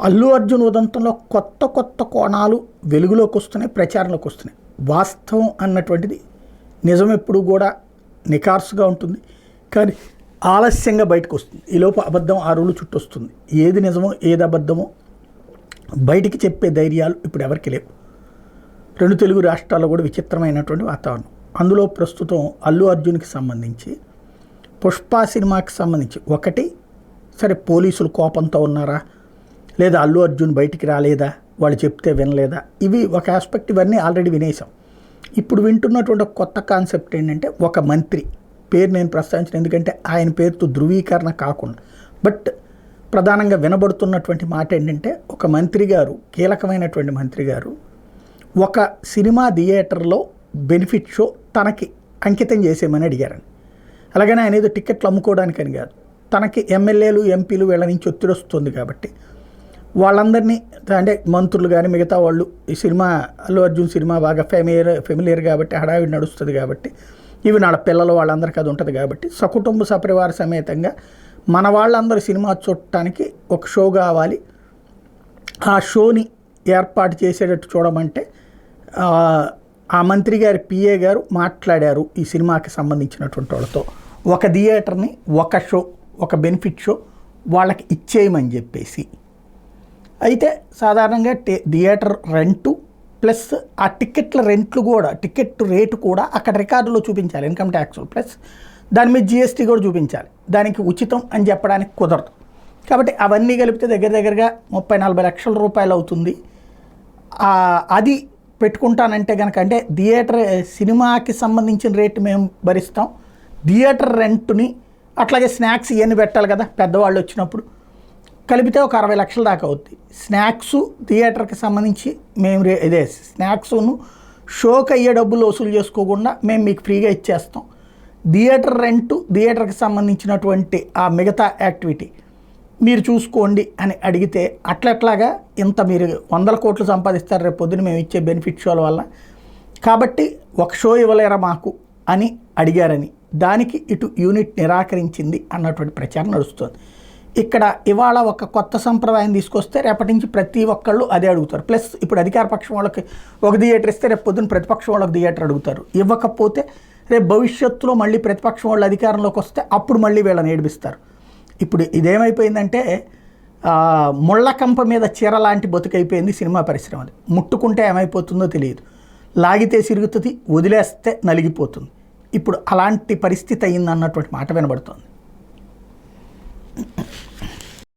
అల్లు అర్జున్ ఉదంతంలో కొత్త కొత్త కోణాలు వెలుగులోకి వస్తున్నాయి, ప్రచారంలోకి వస్తున్నాయి. వాస్తవం అన్నటువంటిది నిజం ఎప్పుడు కూడా నికార్సుగా ఉంటుంది, కానీ ఆలస్యంగా బయటకు వస్తుంది. ఈలోపు అబద్ధం ఆరులు చుట్టూ వస్తుంది. ఏది నిజమో ఏది అబద్ధమో బయటికి చెప్పే ధైర్యాలు ఇప్పుడు ఎవరికి లేవు. రెండు తెలుగు రాష్ట్రాల్లో కూడా విచిత్రమైనటువంటి వాతావరణం. అందులో ప్రస్తుతం అల్లు అర్జున్కి సంబంధించి పుష్ప సినిమాకి సంబంధించి ఒకటి సరే పోలీసులు కోపంతో ఉన్నారా, లేదా అల్లు అర్జున్ బయటికి రాలేదా, వాళ్ళు చెప్తే వినలేదా, ఇవి ఒక ఆస్పెక్ట్. ఇవన్నీ ఆల్రెడీ వినేసాం. ఇప్పుడు వింటున్నటువంటి కొత్త కాన్సెప్ట్ ఏంటంటే ఒక మంత్రి పేరు నేను ప్రస్తావించిన, ఎందుకంటే ఆయన పేరుతో ధృవీకరణ కాకుండా, బట్ ప్రధానంగా వినబడుతున్నటువంటి మాట ఏంటంటే ఒక మంత్రి గారు, కీలకమైనటువంటి మంత్రి గారు ఒక సినిమా థియేటర్లో బెనిఫిట్ షో తనకి అంకితం చేసేయమని అడిగారని. అలాగనే ఆయన ఏదో టికెట్లు అమ్ముకోవడానికని కాదు, తనకి ఎమ్మెల్యేలు ఎంపీలు వీళ్ళ నుంచి ఒత్తిడి వస్తుంది కాబట్టి వాళ్ళందరినీ, అంటే మంత్రులు కానీ మిగతా వాళ్ళు, ఈ సినిమా అల్లు అర్జున్ సినిమా బాగా ఫెమిలియర్ కాబట్టి హడావిడి నడుస్తుంది కాబట్టి, ఇవి నాళ్ళ పిల్లలు వాళ్ళందరికీ అది ఉంటుంది కాబట్టి సకుటుంబ సపరివార సమేతంగా మన వాళ్ళందరూ సినిమా చూడటానికి ఒక షో కావాలి, ఆ షోని ఏర్పాటు చేసేటట్టు చూడమంటే ఆ మంత్రి గారి పిఏ గారు మాట్లాడారు ఈ సినిమాకి సంబంధించినటువంటి వాళ్ళతో. ఒక థియేటర్ని ఒక షో, ఒక బెనిఫిట్ షో వాళ్ళకి ఇచ్చేయమని చెప్పేసి. అయితే సాధారణంగా థియేటర్ రెంటు ప్లస్ ఆ టికెట్ల రెంట్లు కూడా, టికెట్ రేటు కూడా అక్కడ రికార్డులో చూపించాలి, ఇన్కమ్ ట్యాక్స్ ప్లస్ దాని మీద జిఎస్టీ కూడా చూపించాలి. దానికి ఉచితం అని చెప్పడానికి కుదరదు. కాబట్టి అవన్నీ కలిపితే దగ్గరగా 30-40 లక్షల రూపాయలు అవుతుంది. అది పెట్టుకుంటానంటే కనుక, అంటే థియేటర్ సినిమాకి సంబంధించిన రేటు మేము భరిస్తాం, థియేటర్ రెంట్ని అట్లాగే స్నాక్స్ ఇవన్నీ పెట్టాలి కదా పెద్దవాళ్ళు వచ్చినప్పుడు, కలిపితే ఒక 60 లక్షల దాకా అవుతుంది. స్నాక్స్ థియేటర్కి సంబంధించి మేము ఇదే స్నాక్స్ను షోకి అయ్యే డబ్బులు వసూలు చేసుకోకుండా మేము మీకు ఫ్రీగా ఇచ్చేస్తాం. థియేటర్ రెంటు, థియేటర్కి సంబంధించినటువంటి ఆ మిగతా యాక్టివిటీ మీరు చూసుకోండి అని అడిగితే అట్లట్లాగా ఇంత మీరు 100 కోట్లు సంపాదిస్తారు రేపు పొద్దున మేము ఇచ్చే బెనిఫిట్ షోల వల్ల, కాబట్టి ఒక షో ఇవ్వలేరా మాకు అని అడిగారని, దానికి ఇటు యూనిట్ నిరాకరించింది అన్నటువంటి ప్రచారం నడుస్తుంది. ఇక్కడ ఇవాళ ఒక కొత్త సంప్రదాయం తీసుకొస్తే రేపటి నుంచి ప్రతి ఒక్కళ్ళు అదే అడుగుతారు. ప్లస్ ఇప్పుడు అధికార పక్షం వాళ్ళకి ఒక థియేటర్ ఇస్తే రేపు పొద్దున్న ప్రతిపక్షం వాళ్ళకి థియేటర్ అడుగుతారు. ఇవ్వకపోతే రేపు భవిష్యత్తులో మళ్ళీ ప్రతిపక్షం వాళ్ళు అధికారంలోకి వస్తే అప్పుడు మళ్ళీ వీళ్ళని ఏడిపిస్తారు. ఇప్పుడు ఇదేమైపోయిందంటే ముళ్ళకంప మీద చీర లాంటి బతుకైపోయింది సినిమా పరిశ్రమది. ముట్టుకుంటే ఏమైపోతుందో తెలియదు, లాగితే సిరుగుతుంది, వదిలేస్తే నలిగిపోతుంది. ఇప్పుడు అలాంటి పరిస్థితి అయింది అన్నటువంటి మాట వినబడుతుంది.